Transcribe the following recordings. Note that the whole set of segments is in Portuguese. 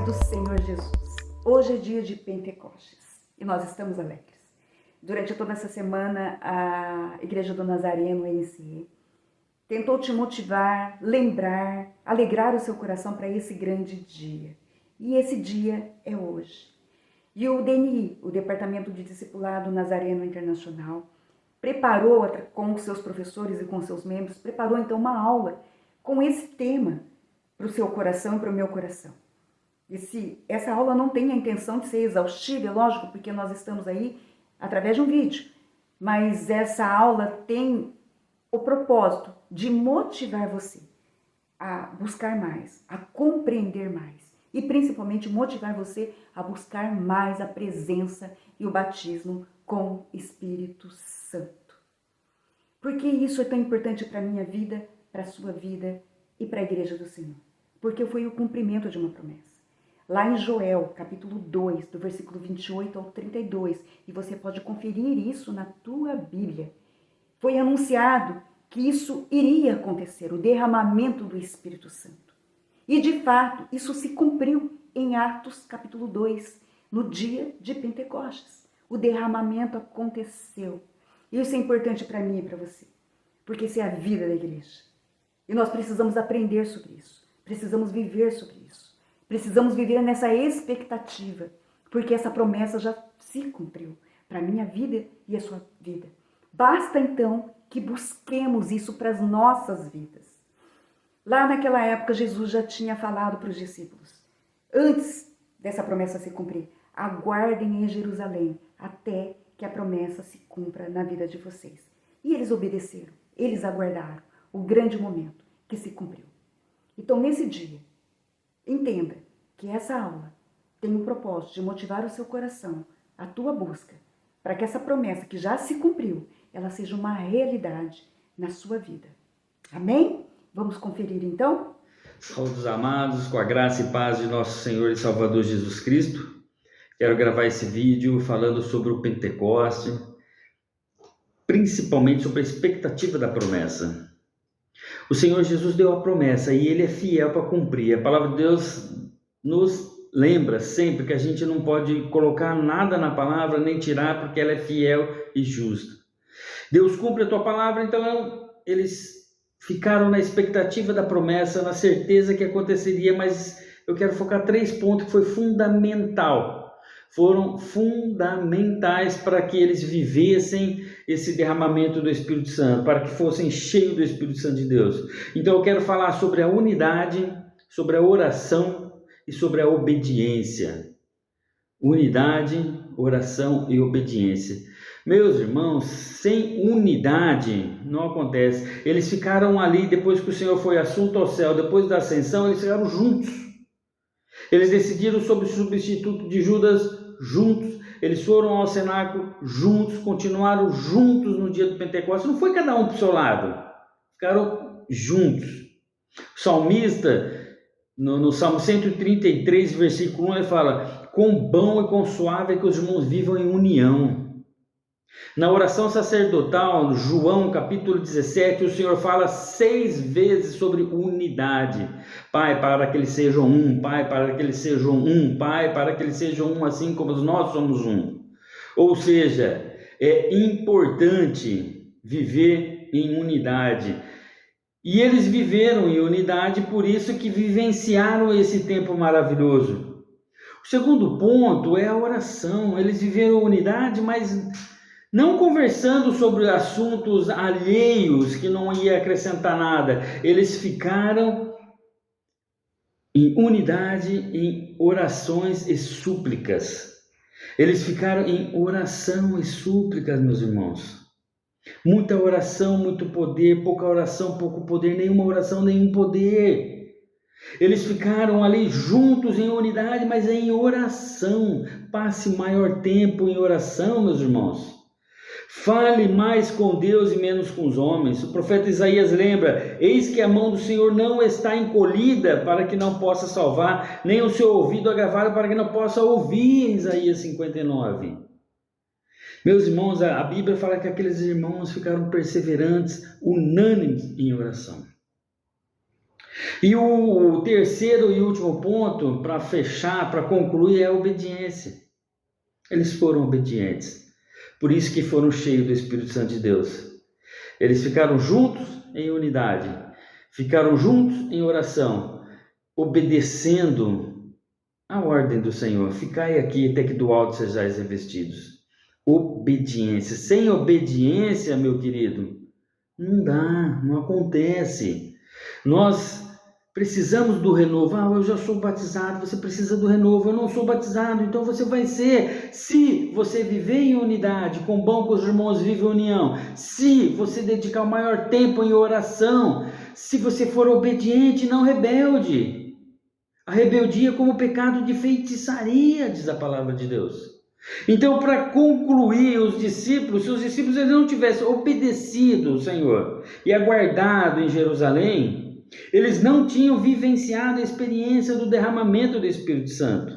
do Senhor Jesus. Hoje é dia de Pentecostes e nós estamos alegres. Durante toda essa semana, a Igreja do Nazareno, NCE, tentou te motivar, lembrar, alegrar o seu coração para esse grande dia. E esse dia é hoje. E o DNI, o Departamento de Discipulado Nazareno Internacional, preparou com seus professores e com seus membros, preparou então uma aula com esse tema para o seu coração e para o meu coração. Essa aula não tem a intenção de ser exaustiva, é lógico, porque nós estamos aí através de um vídeo, mas essa aula tem o propósito de motivar você a buscar mais, a compreender mais e principalmente motivar você a buscar mais a presença e o batismo com Espírito Santo. Por que isso é tão importante para a minha vida, para a sua vida e para a Igreja do Senhor? Porque foi o cumprimento de uma promessa. Lá em Joel, capítulo 2, do versículo 28 ao 32, e você pode conferir isso na tua Bíblia, foi anunciado que isso iria acontecer, o derramamento do Espírito Santo. E de fato, isso se cumpriu em Atos, capítulo 2, no dia de Pentecostes. O derramamento aconteceu. E isso é importante para mim e para você, porque isso é a vida da igreja. E nós precisamos aprender sobre isso, precisamos viver sobre isso. Precisamos viver nessa expectativa, porque essa promessa já se cumpriu para a minha vida e a sua vida. Basta então que busquemos isso para as nossas vidas. Lá naquela época, Jesus já tinha falado para os discípulos, antes dessa promessa se cumprir, aguardem em Jerusalém até que a promessa se cumpra na vida de vocês. E eles obedeceram, eles aguardaram o grande momento que se cumpriu. Então, nesse dia, entenda que essa aula tem o propósito de motivar o seu coração, a tua busca, para que essa promessa que já se cumpriu, ela seja uma realidade na sua vida. Amém? Vamos conferir então? Saúdos amados, com a graça e paz de nosso Senhor e Salvador Jesus Cristo. Quero gravar esse vídeo falando sobre o Pentecoste, principalmente sobre a expectativa da promessa. O Senhor Jesus deu a promessa e Ele é fiel para cumprir. A palavra de Deus nos lembra sempre que a gente não pode colocar nada na palavra, nem tirar, porque ela é fiel e justa. Deus cumpre a tua palavra, então eles ficaram na expectativa da promessa, na certeza que aconteceria, mas eu quero focar 3 pontos que foram fundamentais para que eles vivessem esse derramamento do Espírito Santo, para que fossem cheios do Espírito Santo de Deus. Então eu quero falar sobre a unidade, sobre a oração e sobre a obediência. Unidade, oração e obediência. Meus irmãos, sem unidade não acontece. Eles ficaram ali, depois que o Senhor foi assunto ao céu, depois da ascensão, eles ficaram juntos. Eles decidiram sobre o substituto de Judas juntos. Eles foram ao cenáculo juntos, continuaram juntos no dia do Pentecostes. Não foi cada um para o seu lado, ficaram juntos. O salmista, no Salmo 133, versículo 1, ele fala: quão bom e quão suave é que os irmãos vivam em união. Na oração sacerdotal, João capítulo 17, o Senhor fala 6 vezes sobre unidade. Pai, para que eles sejam um. Pai, para que eles sejam um. Pai, para que eles sejam um, assim como nós somos um. Ou seja, é importante viver em unidade. E eles viveram em unidade, por isso que vivenciaram esse tempo maravilhoso. O segundo ponto é a oração. Eles viveram unidade, mas não conversando sobre assuntos alheios que não ia acrescentar nada. Eles ficaram em unidade, em orações e súplicas. Eles ficaram em oração e súplicas, meus irmãos. Muita oração, muito poder, pouca oração, pouco poder, nenhuma oração, nenhum poder. Eles ficaram ali juntos em unidade, mas em oração. Passe maior tempo em oração, meus irmãos. Fale mais com Deus e menos com os homens. O profeta Isaías lembra: eis que a mão do Senhor não está encolhida para que não possa salvar, nem o seu ouvido agravado para que não possa ouvir, em Isaías 59. Meus irmãos, a Bíblia fala que aqueles irmãos ficaram perseverantes, unânimes em oração. E o terceiro e último ponto, para fechar, para concluir, é a obediência. Eles foram obedientes. Por isso que foram cheios do Espírito Santo de Deus. Eles ficaram juntos em unidade, ficaram juntos em oração, obedecendo a ordem do Senhor. Ficai aqui até que do alto sejais revestidos. Obediência. Sem obediência, meu querido, não dá, não acontece. Nós precisamos do renovo. Eu já sou batizado, você precisa do renovo. Eu não sou batizado, então você vai ser. Se você viver em unidade, com bom que os irmãos vivem em união, se você dedicar o maior tempo em oração, se você for obediente, não rebelde. A rebeldia é como pecado de feitiçaria, diz a palavra de Deus. Então, para concluir, os discípulos, se os discípulos eles não tivessem obedecido o Senhor e aguardado em Jerusalém, eles não tinham vivenciado a experiência do derramamento do Espírito Santo,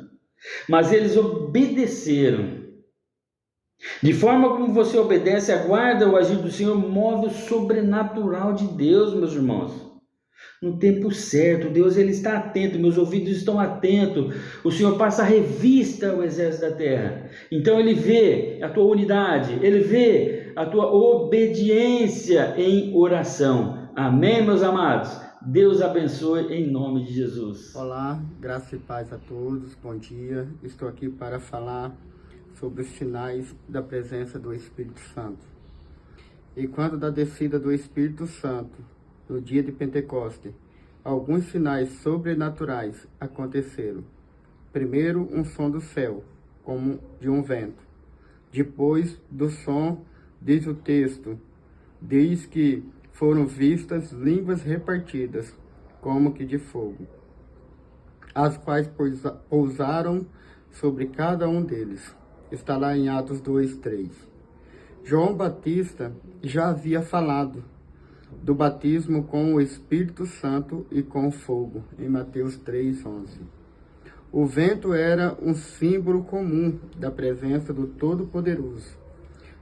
mas eles obedeceram. De forma como você obedece, aguarda o agir do Senhor, move o sobrenatural de Deus, meus irmãos. No tempo certo, Deus ele está atento, meus ouvidos estão atentos. O Senhor passa a revista ao exército da terra. Então ele vê a tua unidade, ele vê a tua obediência em oração. Amém, meus amados? Deus abençoe em nome de Jesus. Olá, graça e paz a todos, bom dia. Estou aqui para falar sobre os sinais da presença do Espírito Santo. E quando da descida do Espírito Santo, no dia de Pentecoste, alguns sinais sobrenaturais aconteceram. Primeiro, um som do céu, como de um vento. Depois do som, diz o texto, diz que foram vistas línguas repartidas, como que de fogo, as quais pousaram sobre cada um deles. Está lá em Atos 2:3. João Batista já havia falado do batismo com o Espírito Santo e com fogo, em Mateus 3:11. O vento era um símbolo comum da presença do Todo-Poderoso.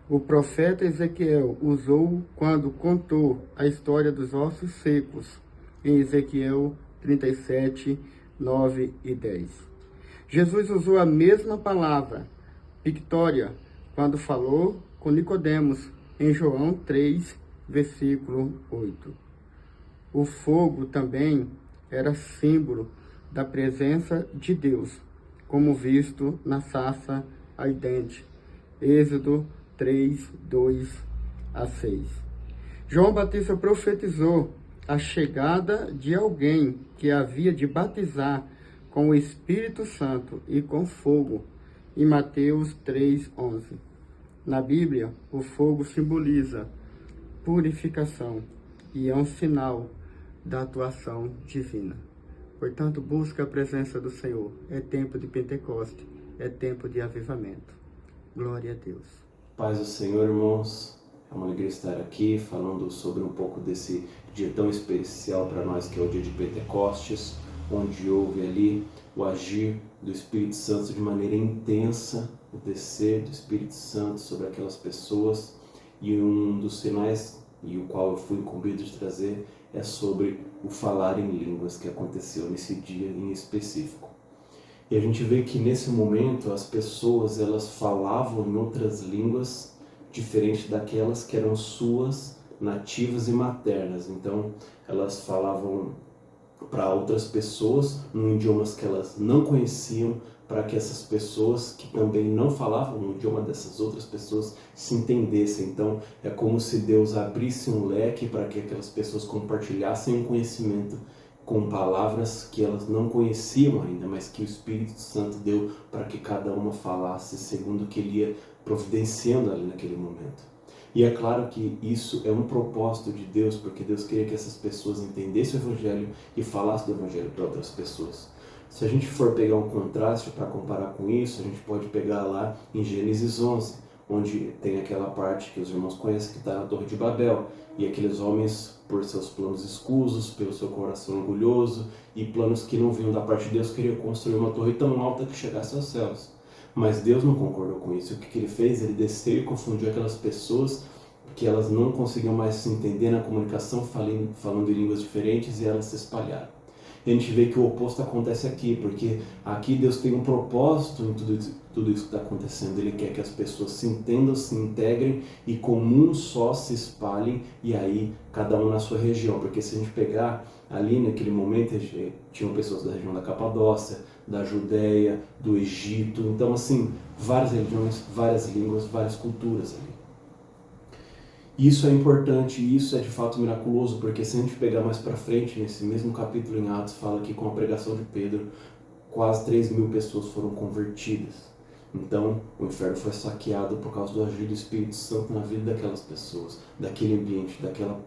O profeta Ezequiel usou quando contou a história dos ossos secos, em Ezequiel 37, 9 e 10. Jesus usou a mesma palavra, victória, quando falou com Nicodemos, em João 3, versículo 8. O fogo também era símbolo da presença de Deus, como visto na sarça ardente, Êxodo 3, 2 a 6. João Batista profetizou a chegada de alguém que havia de batizar com o Espírito Santo e com fogo, em Mateus 3, 11. Na Bíblia, o fogo simboliza purificação e é um sinal da atuação divina. Portanto, busca a presença do Senhor. É tempo de Pentecoste, é tempo de avivamento. Glória a Deus. Paz do Senhor, irmãos. É uma alegria estar aqui falando sobre um pouco desse dia tão especial para nós, que é o dia de Pentecostes, onde houve ali o agir do Espírito Santo de maneira intensa, o descer do Espírito Santo sobre aquelas pessoas. E um dos sinais, e o qual eu fui incumbido de trazer, é sobre o falar em línguas que aconteceu nesse dia em específico. E a gente vê que nesse momento as pessoas elas falavam em outras línguas diferentes daquelas que eram suas nativas e maternas. Então elas falavam para outras pessoas em idiomas que elas não conheciam, para que essas pessoas que também não falavam no idioma dessas outras pessoas se entendessem. Então é como se Deus abrisse um leque para que aquelas pessoas compartilhassem um conhecimento com palavras que elas não conheciam ainda, mas que o Espírito Santo deu para que cada uma falasse segundo o que ele ia providenciando ali naquele momento. E é claro que isso é um propósito de Deus, porque Deus queria que essas pessoas entendessem o Evangelho e falassem do Evangelho para outras pessoas. Se a gente for pegar um contraste para comparar com isso, a gente pode pegar lá em Gênesis 11, onde tem aquela parte que os irmãos conhecem que está na Torre de Babel, e aqueles homens, por seus planos escusos, pelo seu coração orgulhoso e planos que não vinham da parte de Deus, queriam construir uma torre tão alta que chegasse aos céus. Mas Deus não concordou com isso. O que ele fez? Ele desceu e confundiu aquelas pessoas, que elas não conseguiam mais se entender na comunicação, falando em línguas diferentes, e elas se espalharam. E a gente vê que o oposto acontece aqui, porque aqui Deus tem um propósito em tudo isso que está acontecendo. Ele quer que as pessoas se entendam, se integrem e como um só se espalhem, e aí cada um na sua região. Porque se a gente pegar ali naquele momento, tinham pessoas da região da Capadócia, da Judéia, do Egito, então assim, várias religiões, várias línguas, várias culturas ali. Isso é importante e isso é de fato miraculoso, porque se a gente pegar mais para frente, nesse mesmo capítulo em Atos, fala que com a pregação de Pedro, quase 3.000 pessoas foram convertidas. Então, o inferno foi saqueado por causa do agir do Espírito Santo na vida daquelas pessoas, daquele ambiente, daquela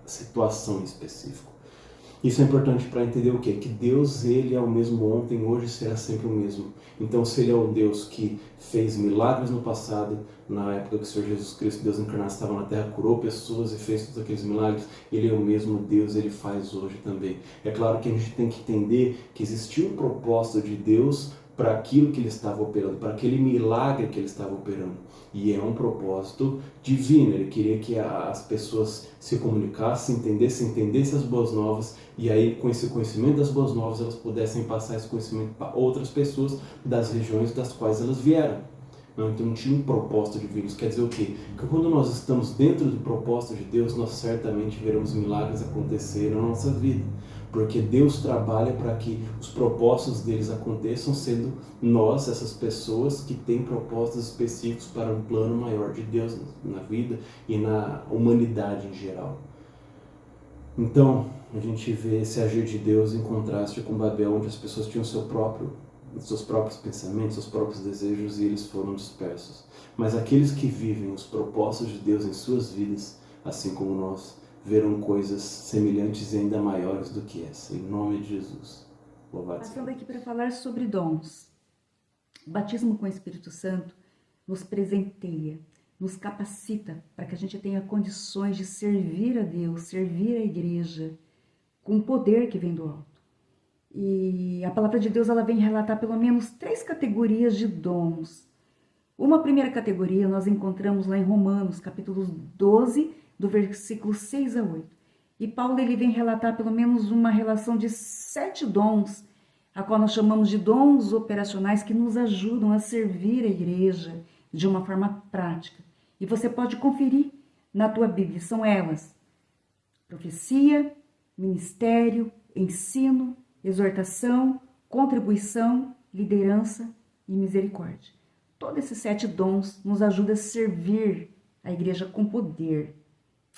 situação em específico. Isso é importante para entender o quê? Que Deus, Ele é o mesmo ontem, hoje será sempre o mesmo. Então, se Ele é o Deus que fez milagres no passado, na época que o Senhor Jesus Cristo, Deus encarnado, estava na terra, curou pessoas e fez todos aqueles milagres, Ele é o mesmo Deus, Ele faz hoje também. É claro que a gente tem que entender que existia um propósito de Deus para aquilo que Ele estava operando, para aquele milagre que Ele estava operando. E é um propósito divino. Ele queria que as pessoas se comunicassem, entendessem as boas novas, e aí com esse conhecimento das boas novas elas pudessem passar esse conhecimento para outras pessoas das regiões das quais elas vieram. Então tinha um propósito divino. Isso quer dizer o quê? Que quando nós estamos dentro do propósito de Deus, nós certamente veremos milagres acontecer na nossa vida. Porque Deus trabalha para que os propósitos deles aconteçam, sendo nós, essas pessoas que têm propósitos específicos para um plano maior de Deus na vida e na humanidade em geral. Então, a gente vê esse agir de Deus em contraste com Babel, onde as pessoas tinham seus próprios pensamentos, seus próprios desejos, e eles foram dispersos. Mas aqueles que vivem os propósitos de Deus em suas vidas, assim como nós, verão coisas semelhantes e ainda maiores do que essa. Em nome de Jesus. Louvado seja. Passando aqui para falar sobre dons. O batismo com o Espírito Santo nos presenteia, nos capacita para que a gente tenha condições de servir a Deus, servir a igreja, com o poder que vem do alto. E a palavra de Deus ela vem relatar pelo menos 3 categorias de dons. Uma primeira categoria nós encontramos lá em Romanos, capítulo 12, do versículo 6 a 8. E Paulo ele vem relatar pelo menos uma relação de 7 dons, a qual nós chamamos de dons operacionais, que nos ajudam a servir a igreja de uma forma prática. E você pode conferir na tua Bíblia, são elas: profecia, ministério, ensino, exortação, contribuição, liderança e misericórdia. Todos esses 7 dons nos ajudam a servir a igreja com poder,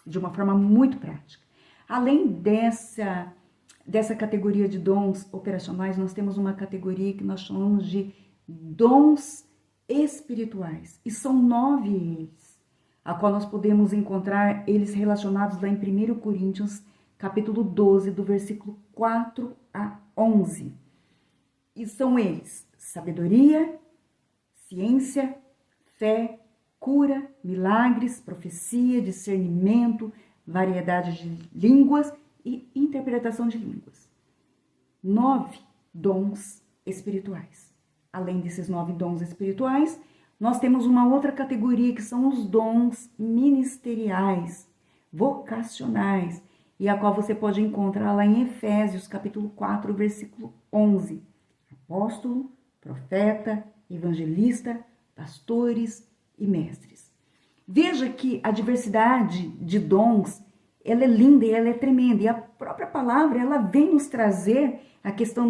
de uma forma muito prática. Além dessa categoria de dons operacionais, nós temos uma categoria que nós chamamos de dons espirituais. E são 9 eles, a qual nós podemos encontrar eles relacionados lá em 1 Coríntios, capítulo 12, do versículo 4 a 11. E são eles: sabedoria, ciência, fé, cura, milagres, profecia, discernimento, variedade de línguas e interpretação de línguas. 9 dons espirituais. Além desses 9 dons espirituais, nós temos uma outra categoria que são os dons ministeriais, vocacionais, e a qual você pode encontrar lá em Efésios, capítulo 4, versículo 11. Apóstolo, profeta, evangelista, pastores e mestres. Veja que a diversidade de dons, ela é linda e ela é tremenda. E a própria palavra, ela vem nos trazer a questão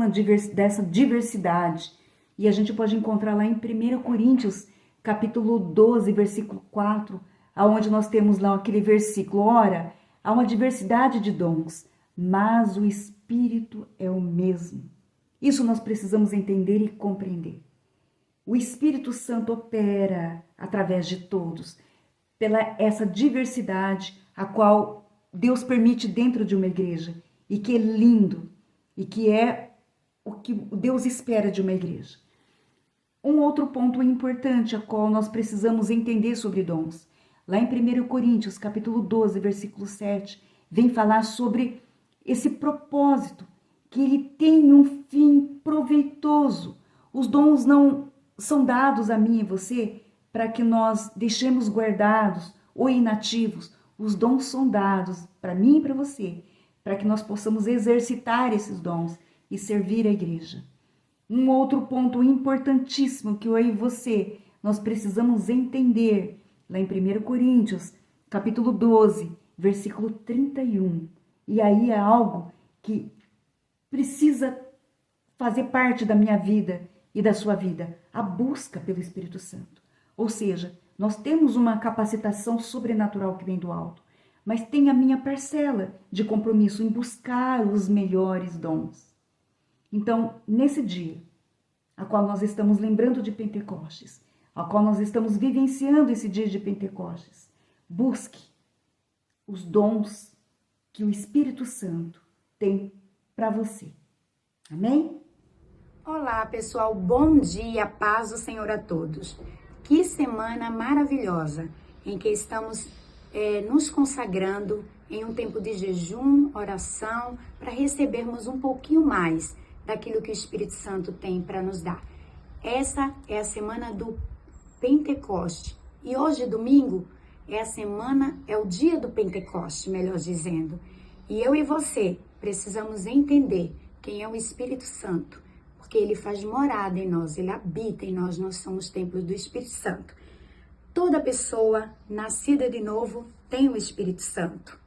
dessa diversidade. E a gente pode encontrar lá em 1 Coríntios, capítulo 12, versículo 4, onde nós temos lá aquele versículo: ora, há uma diversidade de dons, mas o Espírito é o mesmo. Isso nós precisamos entender e compreender. O Espírito Santo opera através de todos, pela essa diversidade a qual Deus permite dentro de uma igreja, e que é lindo, e que é o que Deus espera de uma igreja. Um outro ponto importante a qual nós precisamos entender sobre dons. Lá em 1 Coríntios, capítulo 12, versículo 7, vem falar sobre esse propósito, que ele tem um fim proveitoso. Os dons não são dados a mim e você para que nós deixemos guardados ou inativos. Os dons são dados para mim e para você para que nós possamos exercitar esses dons e servir a igreja. Um outro ponto importantíssimo que eu e você, nós precisamos entender, lá em 1 Coríntios, capítulo 12, versículo 31. E aí é algo que precisa fazer parte da minha vida e da sua vida, a busca pelo Espírito Santo. Ou seja, nós temos uma capacitação sobrenatural que vem do alto, mas tem a minha parcela de compromisso em buscar os melhores dons. Então, nesse dia, a qual nós estamos lembrando de Pentecostes, a qual nós estamos vivenciando esse dia de Pentecostes, busque os dons que o Espírito Santo tem para você. Amém? Olá, pessoal. Bom dia, paz do Senhor a todos. Que semana maravilhosa em que estamos nos consagrando em um tempo de jejum, oração, para recebermos um pouquinho mais daquilo que o Espírito Santo tem para nos dar. Essa é a semana do Pentecoste. E hoje, domingo, é o dia do Pentecoste, melhor dizendo. E eu e você precisamos entender quem é o Espírito Santo, porque ele faz morada em nós, ele habita em nós, nós somos templos do Espírito Santo. Toda pessoa nascida de novo tem o Espírito Santo.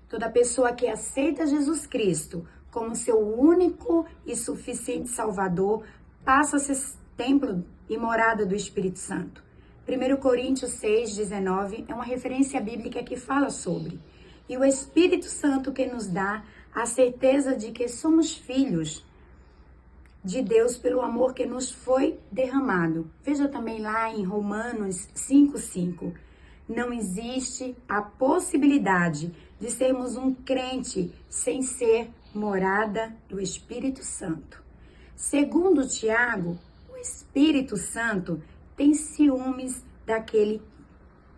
Toda pessoa que aceita Jesus Cristo como seu único e suficiente Salvador passa a ser templo e morada do Espírito Santo. 1 Coríntios 6:19 é uma referência bíblica que fala sobre. E o Espírito Santo que nos dá a certeza de que somos filhos de Deus pelo amor que nos foi derramado. Veja também lá em Romanos 5:5. Não existe a possibilidade de sermos um crente sem ser morada do Espírito Santo. Segundo Tiago, o Espírito Santo tem ciúmes daquele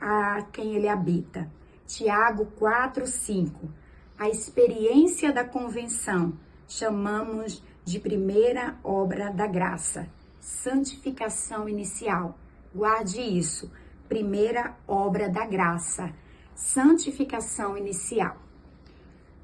a quem ele habita. Tiago 4:5. A experiência da convenção chamamos de primeira obra da graça, santificação inicial. Guarde isso, primeira obra da graça, santificação inicial.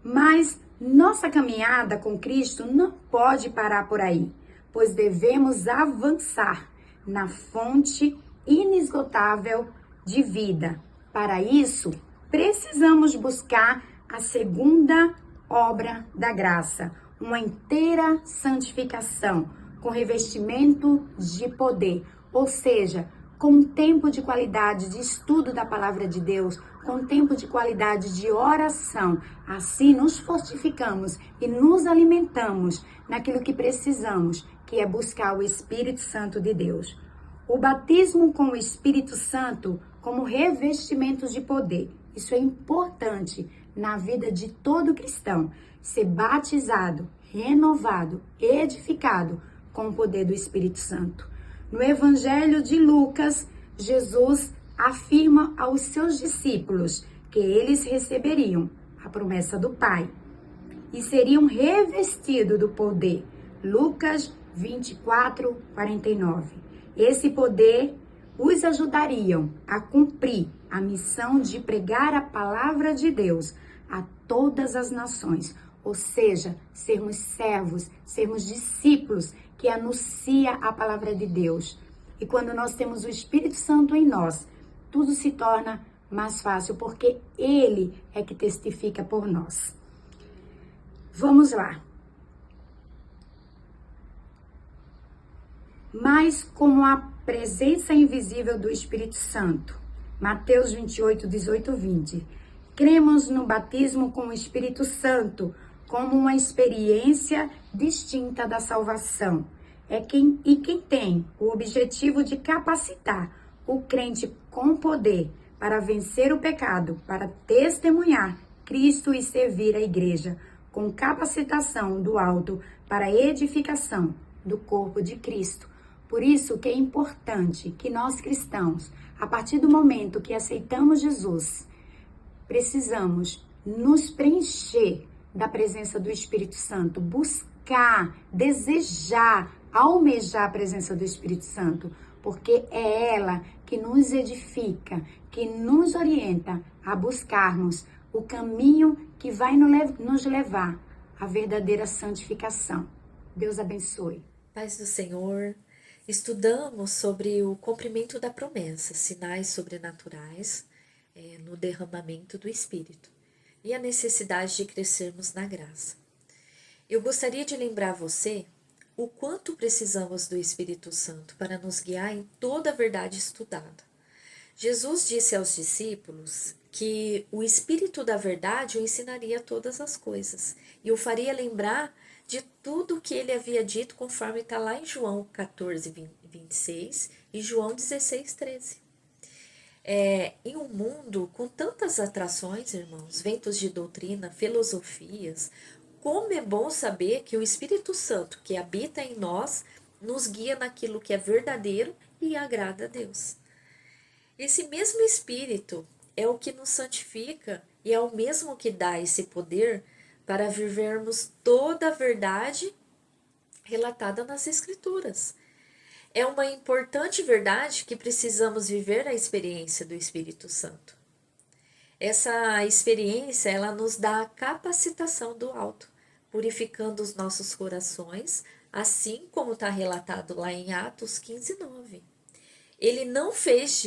Mas nossa caminhada com Cristo não pode parar por aí, pois devemos avançar na fonte inesgotável de vida. Para isso, precisamos buscar a segunda obra da graça, uma inteira santificação, com revestimento de poder, ou seja, com um tempo de qualidade de estudo da palavra de Deus, com um tempo de qualidade de oração. Assim nos fortificamos e nos alimentamos naquilo que precisamos, que é buscar o Espírito Santo de Deus. O batismo com o Espírito Santo como revestimento de poder. Isso é importante na vida de todo cristão, ser batizado, renovado, edificado com o poder do Espírito Santo. No Evangelho de Lucas, Jesus afirma aos seus discípulos que eles receberiam a promessa do Pai e seriam revestidos do poder. Lucas 24:49. Esse poder os ajudariam a cumprir a missão de pregar a palavra de Deus a todas as nações, ou seja, sermos servos, sermos discípulos que anuncia a palavra de Deus. E quando nós temos o Espírito Santo em nós, tudo se torna mais fácil, porque Ele é que testifica por nós. Vamos lá. Mas como a presença invisível do Espírito Santo, Mateus 28:18-20, cremos no batismo com o Espírito Santo como uma experiência distinta da salvação. Quem tem o objetivo de capacitar o crente com poder para vencer o pecado, para testemunhar Cristo e servir a igreja, com capacitação do alto para a edificação do corpo de Cristo. Por isso que é importante que nós cristãos, a partir do momento que aceitamos Jesus, precisamos nos preencher da presença do Espírito Santo, buscar, desejar, almejar a presença do Espírito Santo, porque é ela que nos edifica, que nos orienta a buscarmos o caminho que vai nos levar à verdadeira santificação. Deus abençoe. Paz do Senhor, estudamos sobre o cumprimento da promessa, sinais sobrenaturais no derramamento do Espírito e a necessidade de crescermos na graça. Eu gostaria de lembrar você o quanto precisamos do Espírito Santo para nos guiar em toda a verdade estudada. Jesus disse aos discípulos que o Espírito da verdade o ensinaria todas as coisas e o faria lembrar de tudo o que ele havia dito, conforme está lá em João 14, 26 e João 16, 13. Em um mundo com tantas atrações, irmãos, ventos de doutrina, filosofias, como é bom saber que o Espírito Santo que habita em nós nos guia naquilo que é verdadeiro e agrada a Deus. Esse mesmo Espírito é o que nos santifica e é o mesmo que dá esse poder para vivermos toda a verdade relatada nas Escrituras. É uma importante verdade que precisamos viver a experiência do Espírito Santo. Essa experiência, ela nos dá a capacitação do alto, purificando os nossos corações, assim como está relatado lá em Atos 15, 9. Ele não fez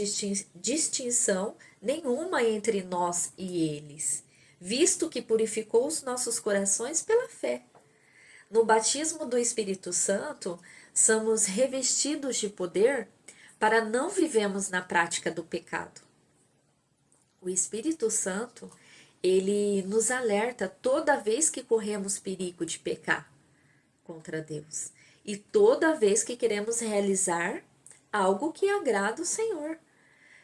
distinção nenhuma entre nós e eles, visto que purificou os nossos corações pela fé. No batismo do Espírito Santo, somos revestidos de poder para não vivemos na prática do pecado. O Espírito Santo, ele nos alerta toda vez que corremos perigo de pecar contra Deus e toda vez que queremos realizar algo que agrada o Senhor.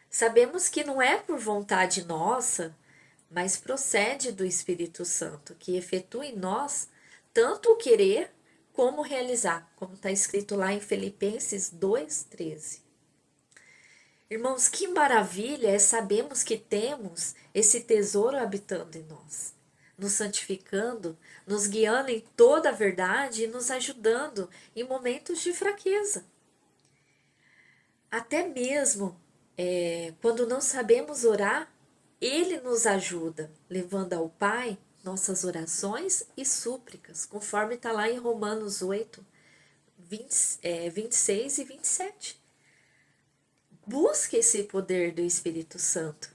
Sabemos que não é por vontade nossa, mas procede do Espírito Santo, que efetua em nós tanto o querer como realizar, como está escrito lá em Filipenses 2:13. Irmãos, que maravilha é sabermos que temos esse tesouro habitando em nós, nos santificando, nos guiando em toda a verdade e nos ajudando em momentos de fraqueza. Até mesmo quando não sabemos orar, Ele nos ajuda, levando ao Pai nossas orações e súplicas, conforme está lá em Romanos 8, 26 e 27. Busque esse poder do Espírito Santo.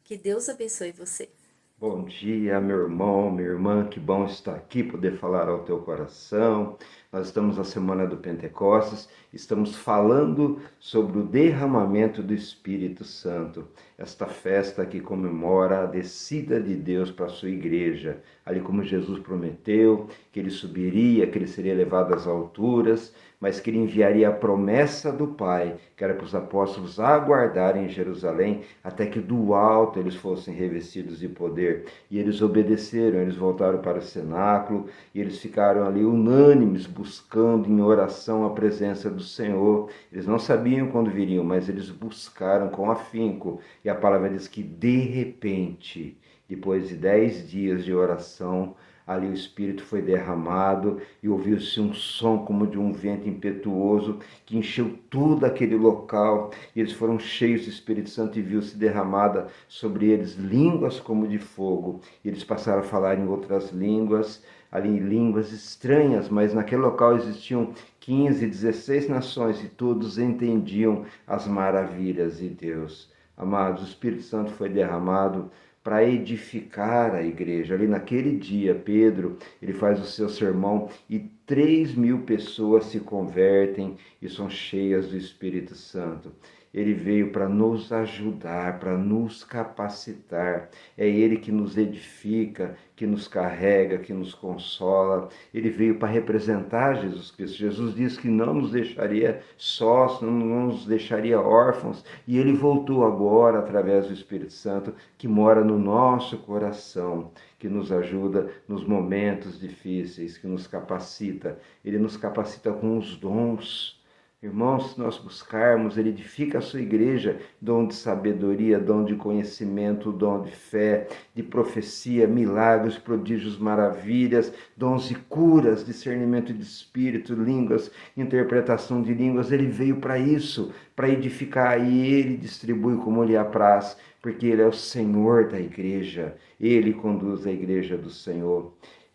Que Deus abençoe você. Bom dia, meu irmão, minha irmã, que bom estar aqui, poder falar ao teu coração. Nós estamos na semana do Pentecostes, estamos falando sobre o derramamento do Espírito Santo, esta festa que comemora a descida de Deus para a sua igreja, ali como Jesus prometeu, que ele subiria, que ele seria levado às alturas, mas que ele enviaria a promessa do Pai, que era para os apóstolos aguardarem em Jerusalém, até que do alto eles fossem revestidos de poder. E eles obedeceram, eles voltaram para o cenáculo, e eles ficaram ali unânimes, buscando em oração a presença do Senhor. Eles não sabiam quando viriam, mas eles buscaram com afinco. E a palavra diz que de repente, depois de 10 dias de oração, ali o Espírito foi derramado e ouviu-se um som como de um vento impetuoso que encheu todo aquele local. E eles foram cheios do Espírito Santo e viu-se derramada sobre eles línguas como de fogo. E eles passaram a falar em outras línguas, ali em línguas estranhas, mas naquele local existiam 15, 16 nações e todos entendiam as maravilhas de Deus. Amados, o Espírito Santo foi derramado para edificar a igreja. Ali naquele dia, Pedro, ele faz o seu sermão e 3.000 pessoas se convertem e são cheias do Espírito Santo. Ele veio para nos ajudar, para nos capacitar. É Ele que nos edifica, que nos carrega, que nos consola. Ele veio para representar Jesus Cristo. Jesus disse que não nos deixaria sós, não nos deixaria órfãos. E Ele voltou agora através do Espírito Santo, que mora no nosso coração, que nos ajuda nos momentos difíceis, que nos capacita. Ele nos capacita com os dons. Irmãos, se nós buscarmos, Ele edifica a sua igreja, dom de sabedoria, dom de conhecimento, dom de fé, de profecia, milagres, prodígios, maravilhas, dons de curas, discernimento de espírito, línguas, interpretação de línguas. Ele veio para isso, para edificar, e Ele distribui como lhe apraz, porque Ele é o Senhor da igreja, Ele conduz a igreja do Senhor.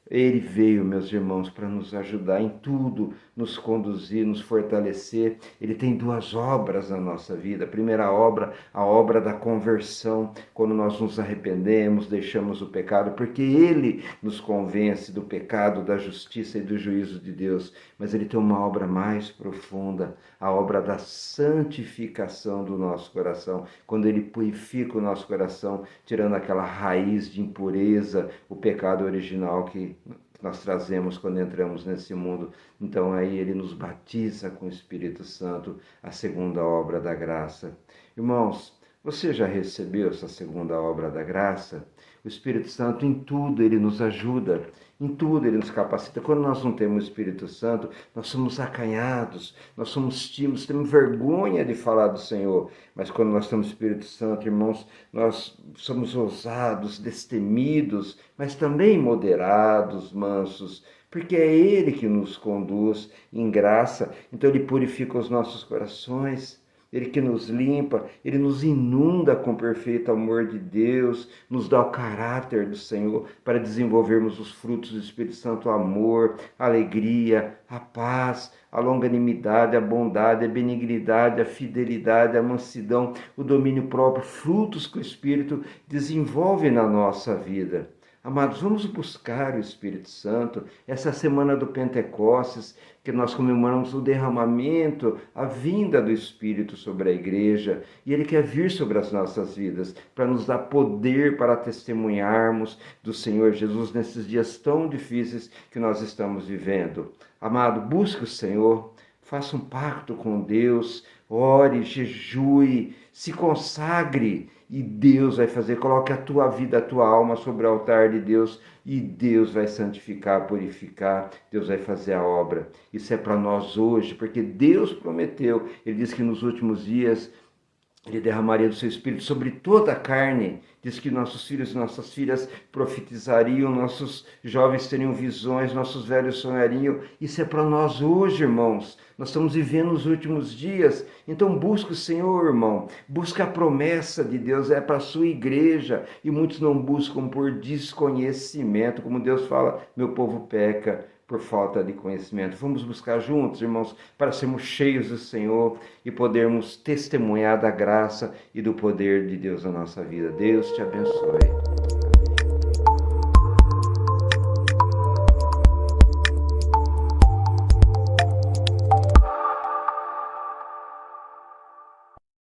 Ele veio, meus irmãos, para nos ajudar em tudo, nos conduzir, nos fortalecer. Ele tem duas obras na nossa vida. A primeira obra, a obra da conversão, quando nós nos arrependemos, deixamos o pecado, porque Ele nos convence do pecado, da justiça e do juízo de Deus. Mas Ele tem uma obra mais profunda, a obra da santificação do nosso coração, quando Ele purifica o nosso coração, tirando aquela raiz de impureza, o pecado original que nós trazemos quando entramos nesse mundo. Então aí Ele nos batiza com o Espírito Santo, a segunda obra da graça. Irmãos, você já recebeu essa segunda obra da graça? O Espírito Santo, em tudo, Ele nos ajuda, em tudo Ele nos capacita. Quando nós não temos o Espírito Santo, nós somos acanhados, nós somos tímidos, temos vergonha de falar do Senhor. Mas quando nós temos o Espírito Santo, irmãos, nós somos ousados, destemidos, mas também moderados, mansos, porque é Ele que nos conduz em graça. Então Ele purifica os nossos corações, Ele que nos limpa, Ele nos inunda com o perfeito amor de Deus, nos dá o caráter do Senhor para desenvolvermos os frutos do Espírito Santo, o amor, a alegria, a paz, a longanimidade, a bondade, a benignidade, a fidelidade, a mansidão, o domínio próprio, frutos que o Espírito desenvolve na nossa vida. Amados, vamos buscar o Espírito Santo. Essa semana do Pentecostes, que nós comemoramos o derramamento, a vinda do Espírito sobre a igreja. E Ele quer vir sobre as nossas vidas, para nos dar poder para testemunharmos do Senhor Jesus nesses dias tão difíceis que nós estamos vivendo. Amado, busque o Senhor, faça um pacto com Deus, ore, jejue, se consagre. E Deus vai fazer, coloque a tua vida, a tua alma sobre o altar de Deus e Deus vai santificar, purificar, Deus vai fazer a obra. Isso é para nós hoje, porque Deus prometeu, Ele disse que nos últimos dias Ele derramaria do seu Espírito sobre toda a carne. Diz que nossos filhos e nossas filhas profetizariam, nossos jovens teriam visões, nossos velhos sonhariam. Isso é para nós hoje, irmãos. Nós estamos vivendo os últimos dias. Então busca o Senhor, irmão. Busca a promessa de Deus, é para a sua igreja. E muitos não buscam por desconhecimento. Como Deus fala, meu povo peca por falta de conhecimento. Vamos buscar juntos, irmãos, para sermos cheios do Senhor e podermos testemunhar da graça e do poder de Deus na nossa vida. Deus te abençoe.